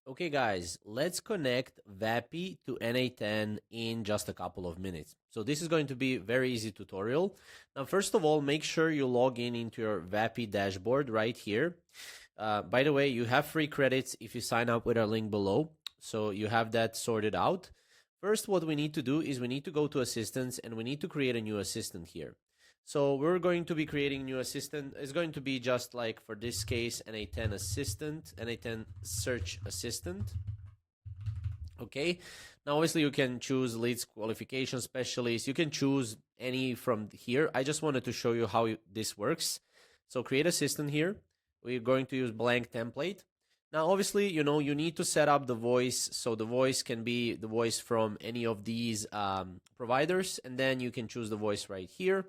Okay guys, let's connect VAPI to N8N in just a couple of minutes. So this is going to be a very easy tutorial. Now first of all, make sure you log in into your VAPI dashboard right here. By the way, you have free credits if you sign up with our link below. So you have that sorted out. First, what we need to do is we need to go to assistants and we need to create a new assistant here. So we're going to be creating a new assistant. It's going to be just like for this case, N8N assistant, N8N search assistant. Okay. Now, obviously you can choose leads qualification specialist. You can choose any from here. I just wanted to show you how this works. So create assistant here. We're going to use blank template. Now, obviously, you need to set up the voice. So the voice can be the voice from any of these providers, and then you can choose the voice right here.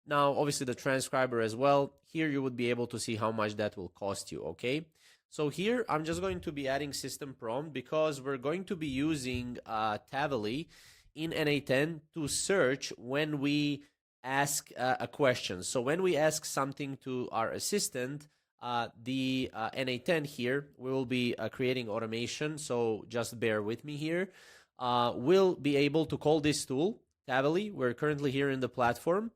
Now, obviously, the transcriber as well. Here, you would be able to see how much that will cost you, okay? So here, I'm just going to be adding system prompt because we're going to be using Tavily in N8N to search when we ask a question. So when we ask something to our assistant, the N8N here, we will be creating automation. So just bear with me here. We'll be able to call this tool, Tavily. We're currently here in the platform.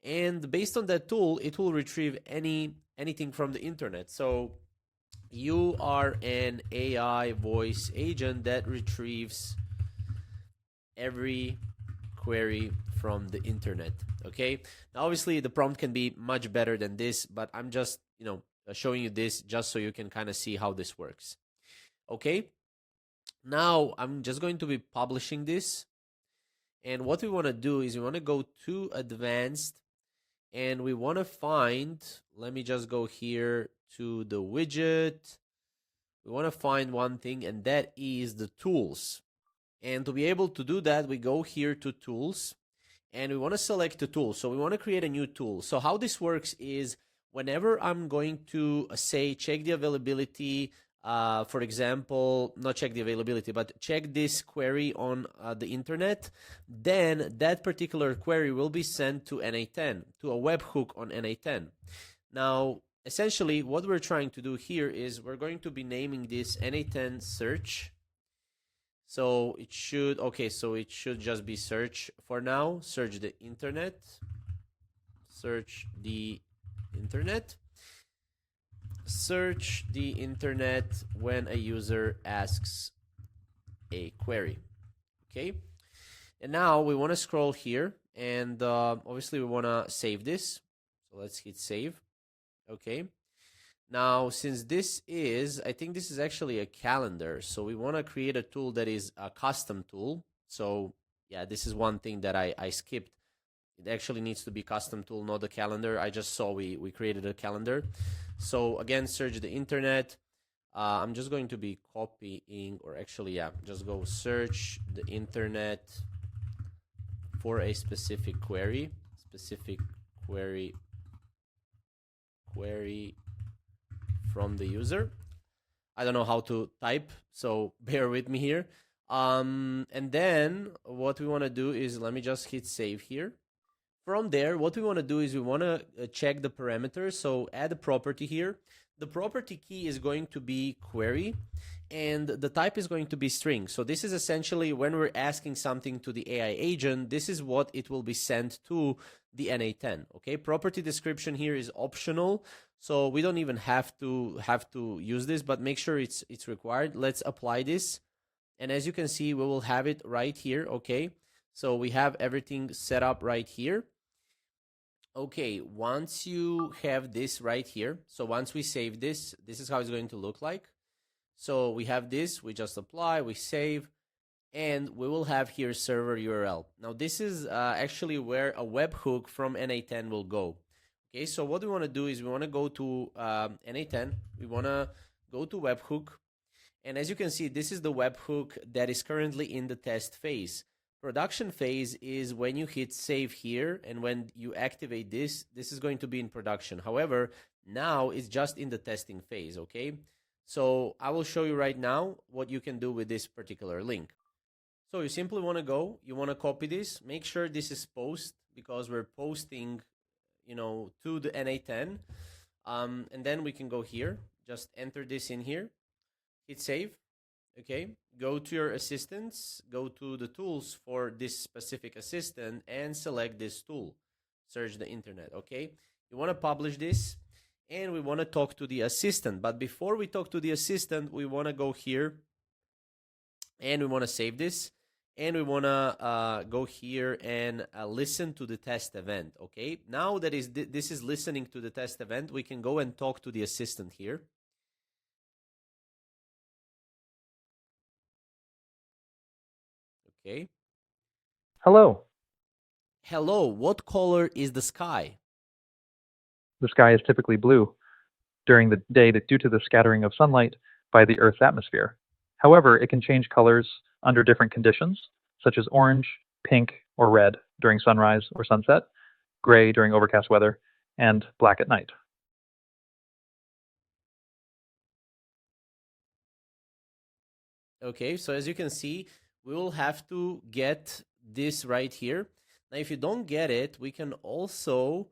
And based on that tool, it will retrieve anything from the internet. So you are an AI voice agent that retrieves every query from the internet. Okay. Now, obviously, the prompt can be much better than this, but I'm just, showing you this just so you can kind of see how this works. Okay. Now, I'm just going to be publishing this. And what we want to do is we want to go to advanced. And we want to find, let me just go here to the widget. We want to find one thing, and that is the tools. And to be able to do that, we go here to tools, and we want to select the tool. So we want to create a new tool. So how this works is whenever I'm going to say check the availability, for example, not check the availability, but check this query on the internet, then that particular query will be sent to N8N, to a webhook on N8N. Now, essentially, what we're trying to do here is we're going to be naming this N8N search. So it should, okay, so it should just be search for now. Search the internet. Search the internet. Search the internet when a user asks a query. Okay. And now we want to scroll here, and obviously we want to save this. So let's hit save. Okay. Now, since this is, I think this is actually a calendar. So we want to create a tool that is a custom tool. So yeah, this is one thing that I skipped. It actually needs to be custom tool, not the calendar. I just saw we created a calendar. So again, search the internet. I'm just going to be copying, or actually, yeah, just go search the internet for a specific query from the user. I don't know how to type, so bear with me here. And then what we want to do is, let me just hit save here. From there, what we want to do is we want to check the parameters. So add a property here. The property key is going to be query, and the type is going to be string. So this is essentially when we're asking something to the AI agent, this is what it will be sent to the N8N. Okay, property description here is optional, so we don't even have to use this, but make sure it's required. Let's apply this, and as you can see, we will have it right here. Okay, so we have everything set up right here. Okay, once you have this right here, so once we save this, this is how it's going to look like. So we have this, we just apply, we save, and we will have here server URL. Now this is actually where a webhook from N8N will go. Okay, so what we want to do is we want to go to N8N, we want to go to webhook, and as you can see, this is the webhook that is currently in the test phase. Production phase is when you hit save here, and when you activate this, this is going to be in production. However, now it's just in the testing phase, okay? So I will show you right now what you can do with this particular link. So you simply want to go, you want to copy this, make sure this is post, because we're posting, to the N8N. And then we can go here, just enter this in here, hit save. Okay, go to your assistants, go to the tools for this specific assistant and select this tool. Search the internet, okay? You want to publish this and we want to talk to the assistant. But before we talk to the assistant, we want to go here and we want to save this and we want to go here and listen to the test event, okay? Now that this is listening to the test event, we can go and talk to the assistant here. Okay. Hello. Hello, what color is the sky? The sky is typically blue during the day due to the scattering of sunlight by the Earth's atmosphere. However, it can change colors under different conditions, such as orange, pink, or red during sunrise or sunset, gray during overcast weather, and black at night. Okay, so as you can see, we will have to get this right here. Now, if you don't get it, we can also,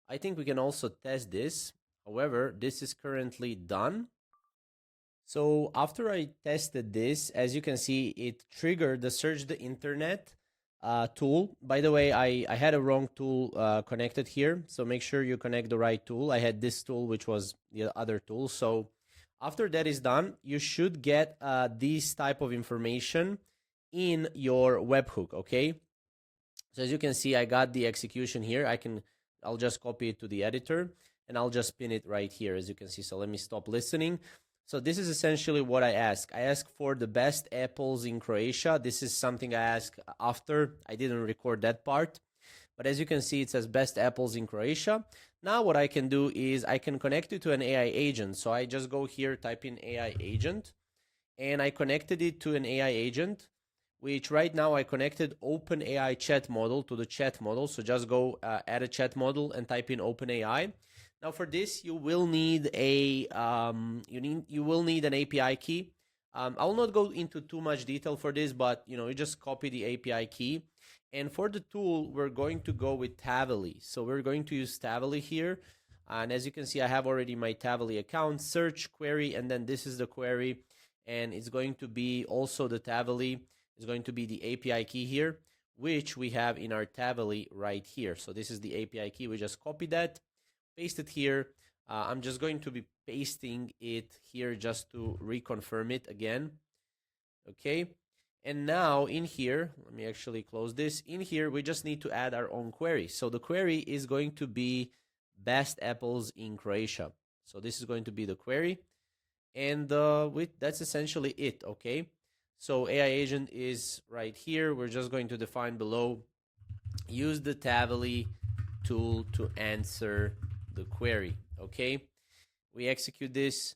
I think we can also test this. However, this is currently done. So after I tested this, as you can see, it triggered the search the internet tool. By the way, I had a wrong tool connected here. So make sure you connect the right tool. I had this tool, which was the other tool. So after that is done, you should get this type of information in your webhook, okay? So as you can see, I got the execution here. I'll just copy it to the editor and I'll just pin it right here, as you can see. So let me stop listening. So this is essentially what I ask. I ask for the best apples in Croatia. This is something I ask after. I didn't record that part. But as you can see, it says best apples in Croatia. Now what I can do is I can connect it to an AI agent. So I just go here, type in AI agent, and I connected it to an AI agent, which right now I connected OpenAI chat model to the chat model. So just go add a chat model and type in OpenAI. Now for this, you will need a you will need an API key. I will not go into too much detail for this, but you just copy the API key. And for the tool, we're going to go with Tavily. So we're going to use Tavily here. And as you can see, I have already my Tavily account, search query, and then this is the query. And it's going to be also the Tavily. It's going to be the API key here, which we have in our Tavily right here. So this is the API key. We just copy that, paste it here. I'm just going to be pasting it here just to reconfirm it again. Okay. And now in here, let me actually close this. In here, we just need to add our own query. So the query is going to be best apples in Croatia. So this is going to be the query. And that's essentially it, okay? So AI agent is right here. We're just going to define below, use the Tavily tool to answer the query, okay? We execute this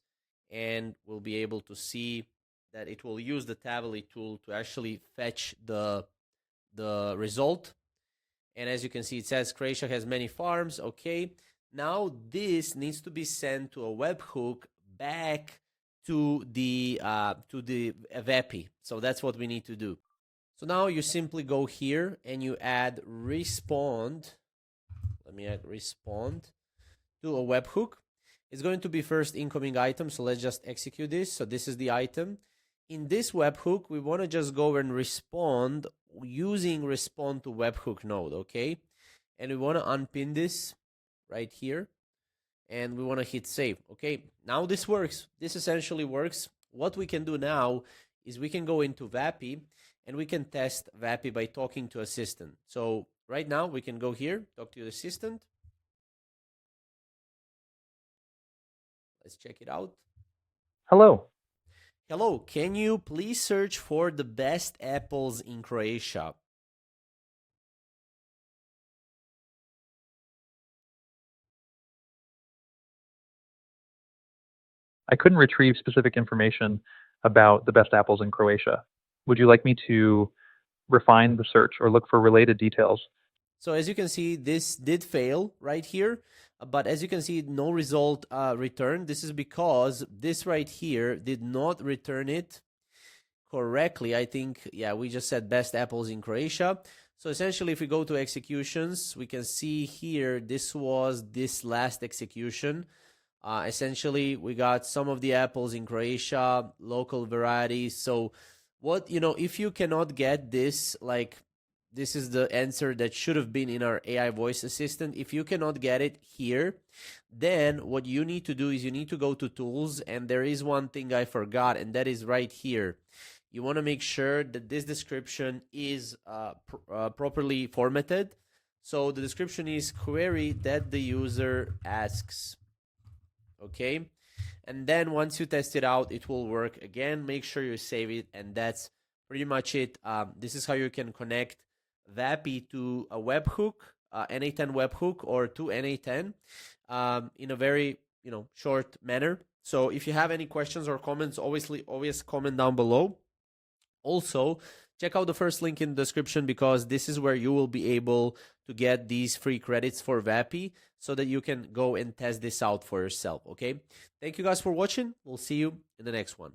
and we'll be able to see that it will use the Tavily tool to actually fetch the result. And as you can see, it says Croatia has many farms. Okay. Now this needs to be sent to a webhook back to the VAPI. So that's what we need to do. So now you simply go here and you add respond. Let me add respond to a webhook. It's going to be first incoming item. So let's just execute this. So this is the item. In this webhook, we want to just go and respond using respond to webhook node, okay? And we want to unpin this right here. And we want to hit save, okay? Now this works. This essentially works. What we can do now is we can go into VAPI and we can test VAPI by talking to assistant. So right now we can go here, talk to the assistant. Let's check it out. Hello. Hello, can you please search for the best apples in Croatia? I couldn't retrieve specific information about the best apples in Croatia. Would you like me to refine the search or look for related details? So as you can see, this did fail right here, but as you can see, no result returned. This is because this right here did not return it correctly. I think, yeah, we just said best apples in Croatia. So essentially, if we go to executions, we can see here, this was this last execution. Essentially, we got some of the apples in Croatia, local varieties. So, what, if you cannot get this, like, this is the answer that should have been in our AI voice assistant. If you cannot get it here, then what you need to do is you need to go to tools, and there is one thing I forgot, and that is right here. You want to make sure that this description is properly formatted. So the description is query that the user asks. Okay, and then once you test it out, it will work. Again, make sure you save it, and that's pretty much it. This is how you can connect VAPI to a webhook, N8N webhook, or to N8N in a very short manner. So if you have any questions or comments, always comment down below. Also, check out the first link in the description, because this is where you will be able to get these free credits for VAPI so that you can go and test this out for yourself. Okay, thank you guys for watching. We'll see you in the next one.